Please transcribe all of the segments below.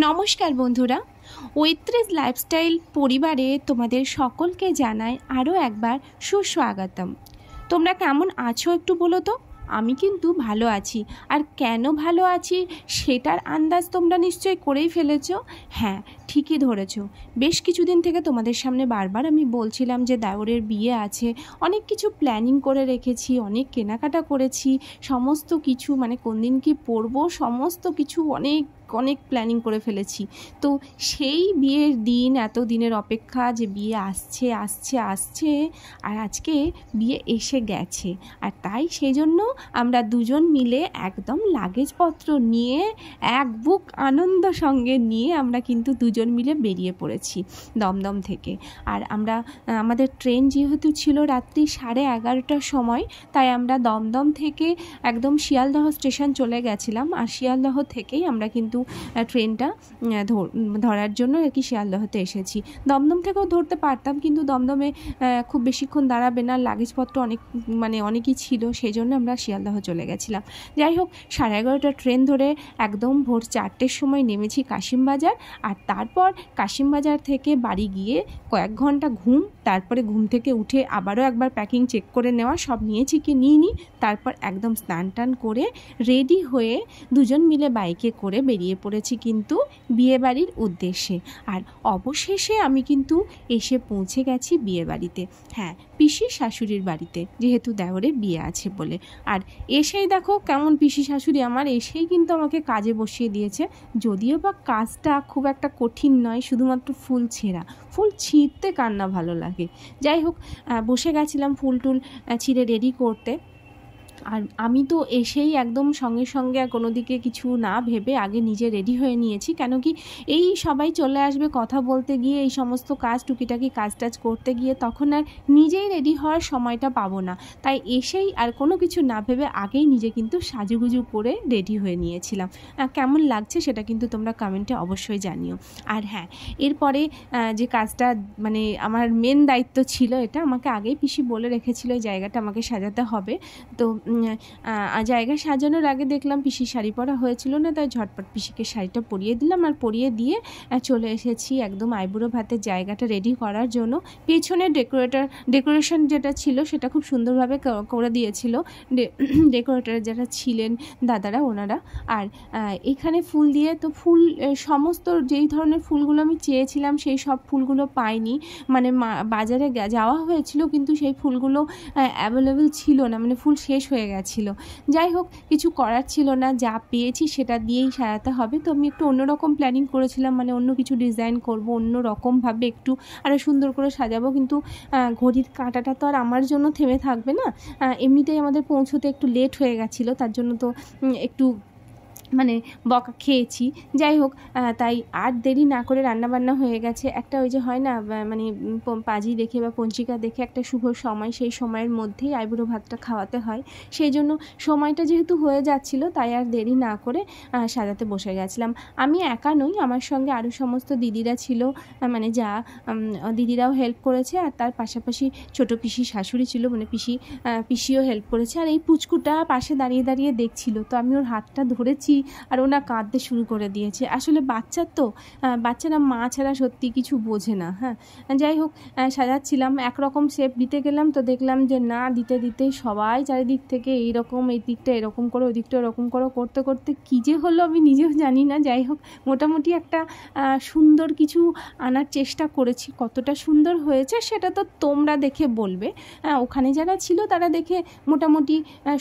নমস্কার বন্ধুরা, ঐত্রিশ লাইফস্টাইল পরিবারে তোমাদের সকলকে জানাই আরও একবার সুস্বাগতম। তোমরা কেমন আছো একটু বলো তো? আমি কিন্তু ভালো আছি। আর কেন ভালো আছি সেটার আন্দাজ তোমরা নিশ্চয়ই করেই ফেলেছো। হ্যাঁ, ঠিকই ধরেছো। বেশ কিছুদিন থেকে তোমাদের সামনে বারবার আমি বলছিলাম যে দেওরের বিয়ে আছে, অনেক কিছু প্ল্যানিং করে রেখেছি, অনেক কেনাকাটা করেছি, সমস্ত কিছু মানে কোন দিন কি পরবো সমস্ত কিছু অনেক প্ল্যানিং করে ফেলেছি। তো সেই বিয়ের দিন, এত দিনের অপেক্ষা যে বিয়ে আসছে আসছে আসছে, আর আজকে বিয়ে এসে গেছে। আর তাই সেই জন্য আমরা দুজন মিলে একদম লাগেজপত্র নিয়ে এক বুক আনন্দ সঙ্গে নিয়ে আমরা কিন্তু দুজন মিলে বেরিয়ে পড়েছি দমদম থেকে। আর আমাদের ট্রেন যেহেতু ছিল রাত্রি 11:30টার সময়, তাই আমরা দমদম থেকে একদম শিয়ালদহ স্টেশন চলে গেছিলাম। আর শিয়ালদহ থেকেই আমরা কিন্তু ট্রেনটা ধরার জন্য আর কি শিয়ালদহতে এসেছি। দমদম থেকেও ধরতে পারতাম, কিন্তু দমদমে খুব বেশিক্ষণ দাঁড়াবে না, লাগেজপত্র অনেকই ছিল, সেই জন্য আমরা শিয়ালদহ চলে গেছিলাম। যাই হোক, 11:30টার ট্রেন ধরে একদম ভোর 4টের সময় নেমেছি কাশিমবাজার। আর তারপর কাশিমবাজার থেকে বাড়ি গিয়ে কয়েক ঘন্টা ঘুম, তারপরে ঘুম থেকে উঠে আবারও একবার প্যাকিং চেক করে নেওয়া, সব নিয়েছি কি নিইনি, তারপর একদম স্নান টান করে রেডি হয়ে দুজন মিলে বাইকে করে বেরিয়ে পড়েছি কিন্তু বিয়েবাড়ির উদ্দেশ্যে। আর অবশেষে আমি কিন্তু এসে পৌঁছে গেছি বিয়েবাড়িতে। হ্যাঁ, পিসি শাশুড়ির বাড়িতে, যেহেতু দেওরের বিয়ে আছে বলে। আর এসেই দেখো কেমন পিসি শাশুড়ি আমার এসেই কিন্তু আমাকে কাজে বসিয়ে দিয়েছে। যদিও বা কাজটা খুব একটা কঠিন নয়, শুধুমাত্র ফুল ছেঁড়া। ফুল ছিঁড়তে কার না ভালো লাগে। যাই হোক, বসে গেছিলাম ফুল টুল ছিঁড়ে রেডি করতে। আর আমি তো এসেই একদম সঙ্গে সঙ্গে কোনো দিকে কিছু না ভেবে আগে নিজে রেডি হয়ে নিয়েছি। কেন কি, এই সবাই চলে আসবে কথা বলতে গিয়ে, এই সমস্ত কাজ টুকিটাকি কাজ টাজ করতে গিয়ে তখন আর নিজেই রেডি হওয়ার সময়টা পাবো না। তাই এসেই আর কোনো কিছু না ভেবে আগেই নিজে কিন্তু সাজুগুজু করে রেডি হয়ে নিয়েছিলাম। কেমন লাগছে সেটা কিন্তু তোমরা কমেন্টে অবশ্যই জানিও। আর হ্যাঁ, এরপরে যে কাজটা মানে আমার মেন দায়িত্ব ছিল, এটা আমাকে আগেই পিসি বলে রেখেছিল এই জায়গাটা আমাকে সাজাতে হবে। তো জায়গা সাজানোর আগে দেখলাম পিসির শাড়ি পরা হয়েছিল না, তাই ঝটপট পিসিকে শাড়িটা পরিয়ে দিলাম। আর পরিয়ে দিয়ে চলে এসেছি একদম আইবুড়ো ভাতের জায়গাটা রেডি করার জন্য। পেছনে ডেকোরেশন যেটা ছিল সেটা খুব সুন্দরভাবে করে দিয়েছিল ডেকোরেটর যারা ছিলেন দাদারা, ওনারা। আর এখানে ফুল দিয়ে তো সমস্ত যেই ধরনের ফুলগুলো আমি চেয়েছিলাম সেই সব ফুলগুলো পাইনি। মানে বাজারে যাওয়া হয়েছিল, কিন্তু সেই ফুলগুলো অ্যাভেলেবেল ছিল না, মানে ফুল শেষ হয়ে গেছিলো। যাই হোক, কিছু করার ছিল না, যা পেয়েছি সেটা দিয়েই সাজাতে হবে। তো আমি একটু অন্যরকম প্ল্যানিং করেছিলাম, মানে অন্য কিছু ডিজাইন করব, অন্য রকমভাবে একটু আরও সুন্দর করে সাজাবো। কিন্তু ঘড়ির কাঁটাটা তো আর আমার জন্য থেমে থাকবে না। এমনিতেই আমাদের পৌঁছতে একটু লেট হয়ে গেছিলো, তার জন্য তো একটু মানে বকা খেয়েছি। যাই হোক, তাই আর দেরি না করে রান্নাবান্না হয়ে গেছে। একটা ওই যে হয় না, মানে পাঁজি দেখে বা পঞ্চিকা দেখে একটা শুভ সময়, সেই সময়ের মধ্যেই আইবুড়ো ভাতটা খাওয়াতে হয়। সেই জন্য সময়টা যেহেতু হয়ে যাচ্ছিল, তাই আর দেরি না করে সাজাতে বসে গেছিলাম। আমি একা নই, আমার সঙ্গে আরও সমস্ত দিদিরা ছিল, মানে দিদিরাও হেল্প করেছে। আর তার পাশাপাশি ছোটো পিসি শাশুড়ি ছিল, মানে পিসিও হেল্প করেছে। আর এই পুচকুটা পাশে দাঁড়িয়ে দাঁড়িয়ে দেখছিল, তো আমি ওর হাতটা ধরেছি আর ওনা কাঁদতে শুরু করে দিয়েছে। আসলে বাচ্চারা মা ছাড়া সত্যি কিছু বোঝে না। হ্যাঁ, যাই হোক, সাজাচ্ছিলাম, একরকম শেপ দিতে গেলাম, তো দেখলাম যে না, দিতে দিতে সবাই চারিদিক থেকে এইরকম, এই দিকটা এরকম করো, ওই দিকটা এরকম করো, করতে করতে কী যে হলো আমি নিজেও জানি না। যাই হোক, মোটামুটি একটা সুন্দর কিছু আনার চেষ্টা করেছি। কতটা সুন্দর হয়েছে সেটা তো তোমরা দেখে বলবে। ওখানে যারা ছিল তারা দেখে মোটামুটি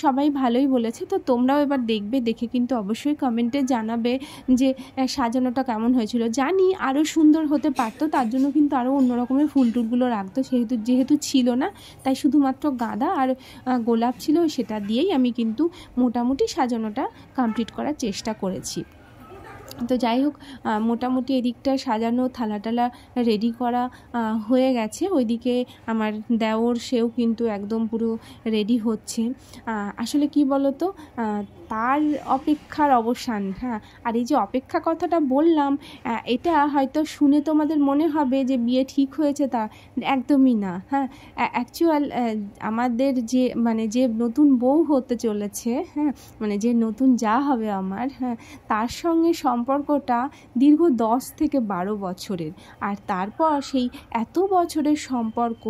সবাই ভালোই বলেছে। তো তোমরাও এবার দেখবে, দেখে কিন্তু অবশ্যই কমেন্টে জানাবে যে সাজানোটা কেমন হয়েছিল। জানি আরও সুন্দর হতে পারতো, তার জন্য কিন্তু আরও অন্য রকমের ফুল টুলগুলো রাখতো, যেহেতু ছিল না, তাই শুধুমাত্র গাঁদা আর গোলাপ ছিল, সেটা দিয়েই আমি কিন্তু মোটামুটি সাজানোটা কমপ্লিট করার চেষ্টা করেছি। তো যাই হোক, মোটামুটি এদিকটা সাজানো, থালা টালা রেডি করা হয়ে গেছে। ওইদিকে আমার দেওর, সেও কিন্তু একদম পুরো রেডি হচ্ছে। আসলে কি বলো তো, তার অপেক্ষার অবসান। হ্যাঁ, আর এই যে অপেক্ষা কথাটা বললাম, এটা হয়তো শুনে তোমাদের মনে হবে যে বিয়ে ঠিক হয়েছে, তা একদমই না। হ্যাঁ, অ্যাকচুয়াল আমাদের যে নতুন বউ হতে চলেছে, হ্যাঁ, মানে যে নতুন যা হবে আমার, হ্যাঁ, তার সঙ্গে সম্পর্কটা দীর্ঘ 10 থেকে 12 বছরের, আর তারপর সেই এত বছরের সম্পর্ক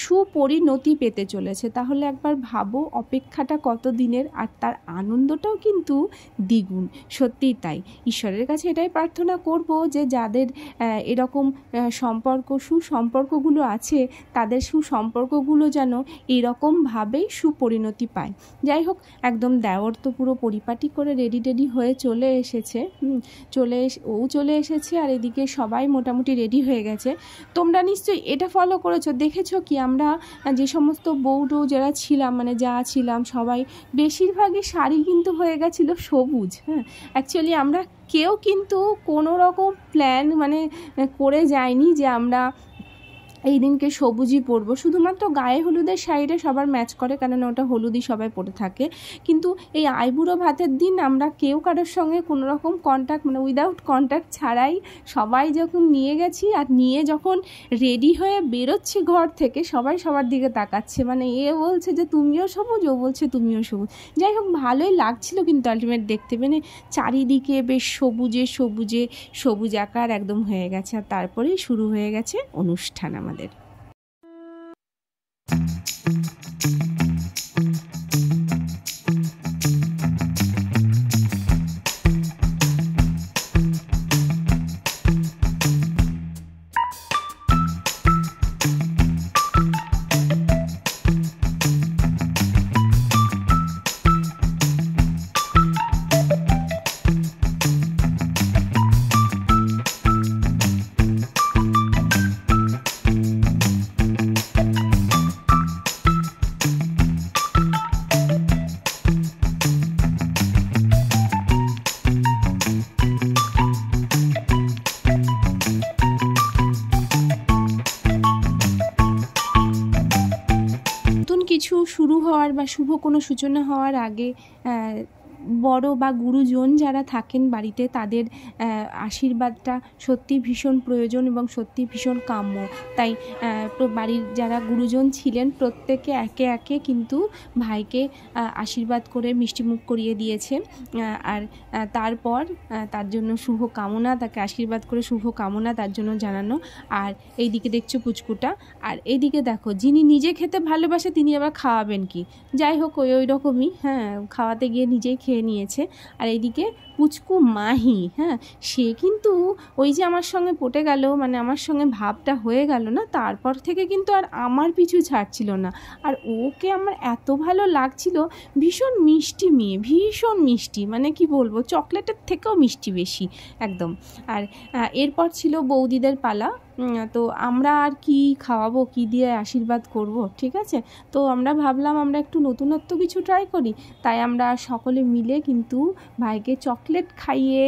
সুপরিণতি পেতে চলেছে। তাহলে একবার ভাবো অপেক্ষাটা কত দিনের, আর তার আনন্দটাও কিন্তু দ্বিগুণ। সত্যিই তাই, ঈশ্বরের কাছে এটাই প্রার্থনা করব যে যাদের এরকম সুসম্পর্কগুলো আছে তাদের সুসম্পর্কগুলো যেন এরকমভাবেই সুপরিণতি পায়। যাই হোক, একদম দেওর তো পুরো পরিপাটি করে রেডি হয়ে চলে এসেছে, চলে এসেছে, আর এদিকে সবাই মোটামুটি রেডি হয়ে গেছে। তোমরা নিশ্চয়ই এটা ফলো করেছো, দেখেছো কি আমরা যে সমস্ত বউটো যারা ছিলাম, মানে যা ছিলাম সবাই বেশিরভাগই শাড়ি কিন্তু হয়ে গেছিলো সবুজ। হ্যাঁ, অ্যাকচুয়ালি আমরা কেউ কিন্তু কোনো রকম প্ল্যান করে যায়নি যে আমরা এই দিনকে সবুজই পরবো, শুধুমাত্র গায়ে হলুদের শাড়িটা সবার ম্যাচ করে, কারণ ওটা হলুদই সবাই পরে থাকে। কিন্তু এই আইবুড়ো ভাতের দিন আমরা কেউ কারোর সঙ্গে কোনো রকম কন্ট্যাক্ট উইদাউট কন্ট্যাক্ট ছাড়াই সবাই যখন নিয়ে গেছি, আর নিয়ে যখন রেডি হয়ে বেরোচ্ছি ঘর থেকে, সবাই সবার দিকে তাকাচ্ছে, এ বলছে যে তুমিও সবুজ, ও বলছে তুমিও সবুজ। যাই হোক, ভালোই লাগছিল কিন্তু আলটিমেট দেখতে, চারিদিকে বেশ সবুজ আকার একদম হয়ে গেছে, আর তারপরেই শুরু হয়ে গেছে অনুষ্ঠান আমাদের। কিছু শুরু হওয়ার বা শুভ কোনো সূচনা হওয়ার আগে বড় বা গুরুজন যারা থাকেন বাড়িতে তাদের আশীর্বাদটা সত্যি ভীষণ প্রয়োজন এবং সত্যি ভীষণ কাম্য। তাই বাড়ির যারা গুরুজন ছিলেন প্রত্যেকে একে একে কিন্তু ভাইকে আশীর্বাদ করে মিষ্টিমুখ করিয়ে দিয়েছে, আর তারপর তার জন্য শুভ কামনা, তাকে আশীর্বাদ করে শুভ কামনা তার জন্য জানানো। আর এইদিকে দেখছো পুচকুটা, আর এইদিকে দেখো যিনি নিজে খেতে ভালোবাসে তিনি আবার খাওয়াবেন কি। যাই হোক, ওই রকমই, হ্যাঁ, খাওয়াতে গিয়ে নিজেই খেয়ে নিয়েছে। আর এইদিকে পুচকু মাহি, হ্যাঁ, সে কিন্তু ওই যে আমার সঙ্গে পটে গেল, আমার সঙ্গে ভাবটা হয়ে গেল না, তারপর থেকে কিন্তু আর আমার পিছু ছাড়ছিল না। আর ওকে আমার এত ভালো লাগছিল, ভীষণ মিষ্টি মেয়ে, ভীষণ মিষ্টি, কি বলবো, চকলেটের থেকেও মিষ্টি বেশি একদম। আর এরপর ছিল বৌদিদের পালা। তো আমরা আর কি খাওয়াবো, কি দিয়ে আশীর্বাদ করব, ঠিক আছে। তো আমরা ভাবলাম আমরা একটু নতুনত্ব কিছু ট্রাই করি, তাই আমরা সকলে মিলে কিন্তু ভাইকে চকলেট খাইয়ে,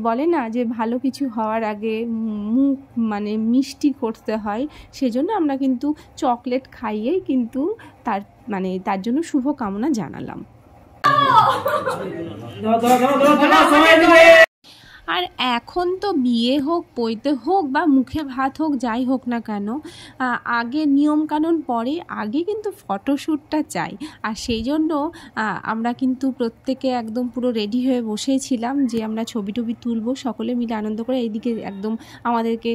বলে না যে ভালো কিছু হওয়ার আগে মুখ মিষ্টি করতে হয়, সেজন্য আমরা কিন্তু চকলেট খাইয়েই কিন্তু তার জন্য শুভ কামনা জানালাম। আর এখন তো বিয়ে হোক, পৈতে হোক বা মুখে ভাত হোক, যাই হোক না কেন, আগে নিয়মকানুন পরে, আগে কিন্তু ফটোশ্যুটটা চাই। আর সেই জন্য আমরা কিন্তু প্রত্যেকে একদম পুরো রেডি হয়ে বসেছিলাম যে আমরা ছবি তুলবো সকলে মিলে আনন্দ করে। এইদিকে একদম আমাদেরকে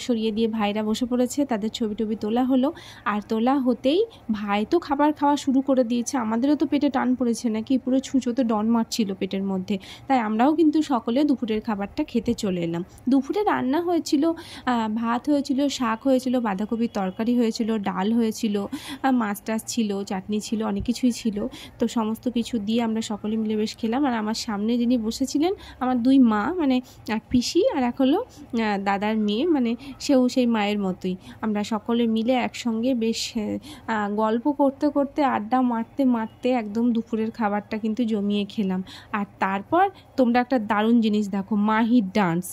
সরিয়ে দিয়ে ভাইরা বসে পড়েছে, তাদের ছবি তোলা হলো। আর তোলা হতেই ভাই তো খাবার খাওয়া শুরু করে দিয়েছে, আমাদেরও তো পেটে টান পড়েছে নাকি, পুরো ছুঁচোতে ডন মারছিল পেটের মধ্যে। তাই আমরাও কিন্তু সকলে দুপুরের খাবারটা খেতে চলে এলাম। দুপুরে রান্না হয়েছিল, ভাত হয়েছিল, শাক হয়েছিল, বাঁধাকপির তরকারি হয়েছিল, ডাল হয়েছিল, মাছ টাছ ছিল, চাটনি ছিল, অনেক কিছুই ছিল। তো সমস্ত কিছু দিয়ে আমরা সকলে মিলে বেশ খেলাম। আর আমার সামনে যিনি বসেছিলেন আমার দুই মা, এক পিসি আর এক হলো দাদার মেয়ে, সেও সেই মায়ের মতোই। আমরা সকলে মিলে একসঙ্গে বেশ গল্প করতে করতে, আড্ডা মারতে মারতে একদম দুপুরের খাবারটা কিন্তু জমিয়ে খেলাম। আর তারপর তোমরা একটা দারুণ জিনিস দেখো, মাহির ডান্স।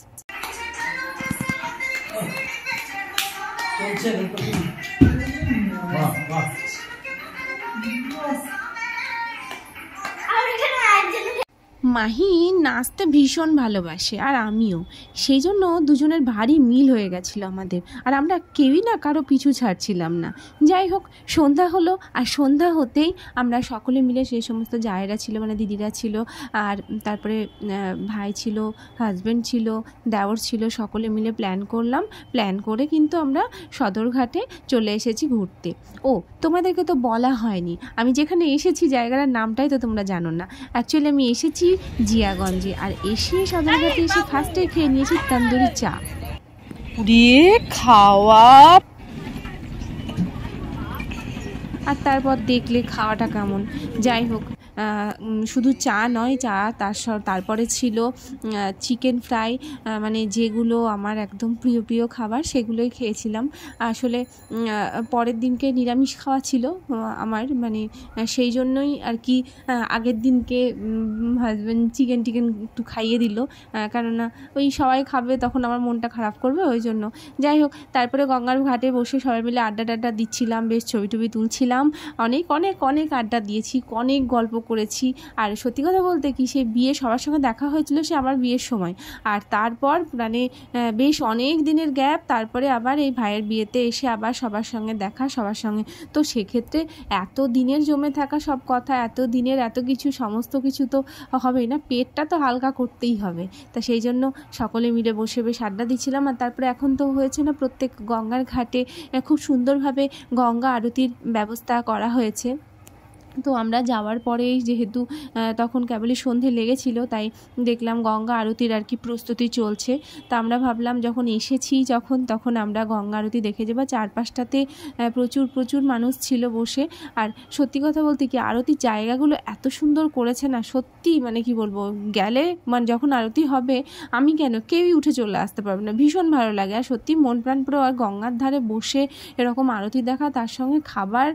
মাহি নাচতে ভীষণ ভালোবাসে আর আমিও, সেই জন্য দুজনের ভারী মিল হয়ে গেছিলো আমাদের, আর আমরা কেউই না কারো পিছু ছাড়ছিলাম না। যাই হোক, সন্ধ্যা হলো, আর সন্ধ্যা হতেই আমরা সকলে মিলে, সেই সমস্ত জায়েরা ছিল মানে দিদিরা ছিল, আর তারপরে ভাই ছিল, হাজব্যান্ড ছিল, দেওর ছিল, সকলে মিলে প্ল্যান করলাম। প্ল্যান করে কিন্তু আমরা সদরঘাটে চলে এসেছি ঘুরতে। ও, তোমাদেরকে তো বলা হয়নি আমি যেখানে এসেছি জায়গাটার নামটাই তো তোমরা জানো না। অ্যাকচুয়ালি আমি এসেছি জিয়াগঞ্জে, আর এসে সদরঘাটে এসে ফার্স্টে খেয়ে নিয়েছি তন্দুরি চা। খাওয়া আর তারপর দেখলে খাওয়াটা কেমন। যাই হোক, শুধু চা নয়, চা তারপরে ছিল চিকেন ফ্রাই, মানে যেগুলো আমার একদম প্রিয় প্রিয় খাবার সেগুলোই খেয়েছিলাম। আসলে পরের দিনকে নিরামিষ খাওয়া ছিল আমার, মানে সেই জন্যই আর কি আগের দিনকে হাজব্যান্ড চিকেন একটু খাইয়ে দিল, কেননা ওই সবাই খাবে তখন আমার মনটা খারাপ করবে, ওই জন্য। যাই হোক, তারপরে গঙ্গার ঘাটে বসে সবাই মিলে আড্ডা দিচ্ছিলাম, বেশ ছবি টবি তুলছিলাম, অনেক অনেক অনেক আড্ডা দিয়েছি, অনেক গল্প করেছি। আর সত্যি কথা বলতে কি, সেই বিয়ে সবার সঙ্গে দেখা হয়েছিল সে আমার বিয়ের সময়, আর তারপর মানে বেশ অনেক দিনের গ্যাপ, তারপরে আবার এই ভাইয়ের বিয়েতে এসে আবার সবার সঙ্গে দেখা, সবার সঙ্গে। তো সেক্ষেত্রে এত দিনের জমে থাকা সব কথা, এত দিনের এত কিছু, সমস্ত কিছু তো হবেই না, পেটটা তো হালকা করতেই হবে। তা সেই জন্য সকলে মিলে বসে বেশ আড্ডা দিচ্ছিলাম। আর তারপরে এখন তো হয়েছে না, প্রত্যেক গঙ্গার ঘাটে খুব সুন্দরভাবে গঙ্গা আরতির ব্যবস্থা করা হয়েছে। তো আমরা যাওয়ার পরেই যেহেতু তখন কেবলই সন্ধে লেগেছিল, তাই দেখলাম গঙ্গা আরতির আর কি প্রস্তুতি চলছে। তা আমরা ভাবলাম যখন এসেছি তখন আমরা গঙ্গা আরতি দেখে যাবো। চারপাশটাতে প্রচুর মানুষ ছিল বসে। আর সত্যি কথা বলতে কি, আরতির জায়গাগুলো এত সুন্দর করেছে না, সত্যি মানে কি বলবো, গেলে মানে যখন আরতি হবে আমি কেউই উঠে চলে আসতে পারবে না, ভীষণ ভালো লাগে। আর সত্যি মন প্রাণ পুরো, আর গঙ্গার ধারে বসে এরকম আরতি দেখা, তার সঙ্গে খাবার,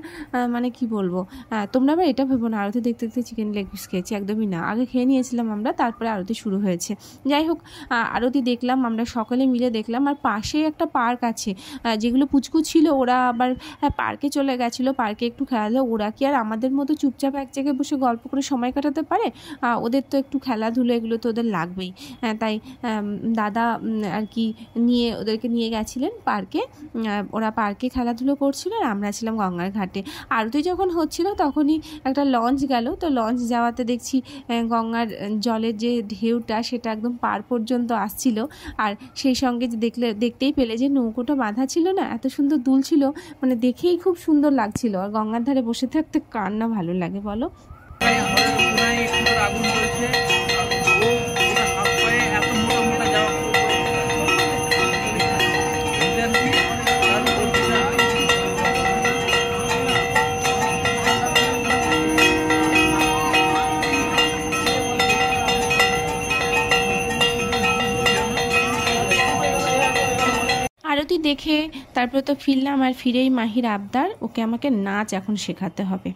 মানে কি বলবো। তোমরা আবার এটা ভেবো না আরতি দেখতে দেখতে চিকেন লেগ পিস খেয়েছি, একদমই না, আগে খেয়ে নিয়েছিলাম আমরা, তারপরে আরতি শুরু হয়েছে। যাই হোক, আরতি দেখলাম আমরা সকলে মিলে দেখলাম। আর পাশে একটা পার্ক আছে, যেগুলো পুচকু ছিল ওরা আবার পার্কে চলে গেছিলো, পার্কে একটু খেলাধুলো। ওরা কি আর আমাদের মতো চুপচাপ এক জায়গায় বসে গল্প করে সময় কাটাতে পারে? ওদের তো একটু খেলাধুলো এগুলো তো ওদের লাগবেই। তাই দাদা আর কি ওদেরকে নিয়ে গেছিলেন পার্কে, ওরা পার্কে খেলাধুলো করছিল, আর আমরা ছিলাম গঙ্গার ঘাটে। আরতি যখন হচ্ছিল তখনই একটা লঞ্চ গেল, তো লঞ্চ যাওয়াতে দেখছি গঙ্গার জলের যে ঢেউটা সেটা একদম পার পর্যন্ত আসছিল। আর সেই সঙ্গে যে দেখতেই পেলে যে নৌকোটা বাঁধা ছিল না, এত সুন্দর দুলছিল, মানে দেখেই খুব সুন্দর লাগছিল। আর গঙ্গার ধারে বসে থাকতে কার না ভালো লাগে বলো। আরতি দেখে তারপরে তো ফিরলাম, আর ফিরেই মাহির আবদার, ওকে আমাকে নাচ এখন শেখাতে হবে।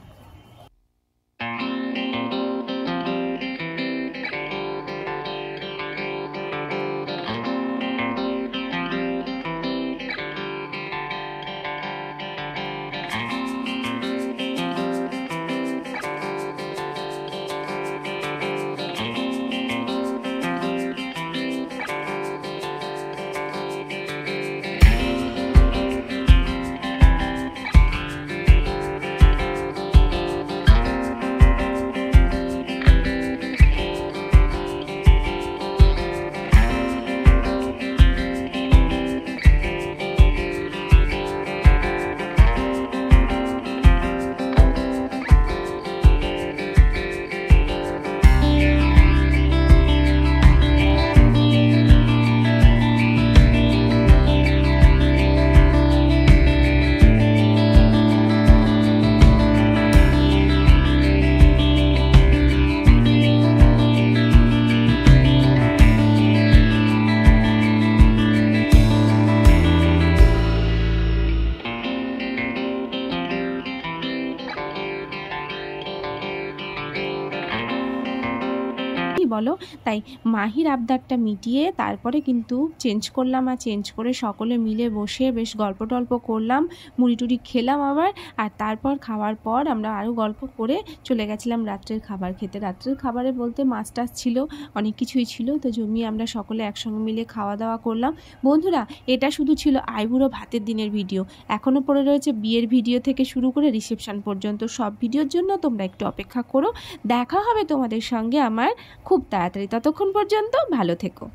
করবোই বলো। তাই মাহির আবদারটা মিটিয়ে তারপরে কিন্তু চেঞ্জ করলাম, আর চেঞ্জ করে সকলে মিলে বসে বেশ গল্প টল্প করলাম, মুড়ি টুড়ি খেলাম আবার। আর তারপর খাওয়ার পর আমরা আরও গল্প করে চলে গেছিলাম রাত্রের খাবার খেতে। রাত্রের খাবারে বলতে মাছ টাছ ছিল, অনেক কিছুই ছিল, তো জমিয়ে আমরা সকলে একসঙ্গে মিলে খাওয়া দাওয়া করলাম। বন্ধুরা, এটা শুধু ছিল আইবুড়ো ভাতের দিনের ভিডিও, এখনও পড়ে রয়েছে বিয়ের ভিডিও থেকে শুরু করে রিসেপশন পর্যন্ত। সব ভিডিওর জন্য তোমরা একটু অপেক্ষা করো, দেখা হবে তোমাদের সঙ্গে আমার খুব তাড়াতাড়ি। ততক্ষণ পর্যন্ত ভালো থেকো।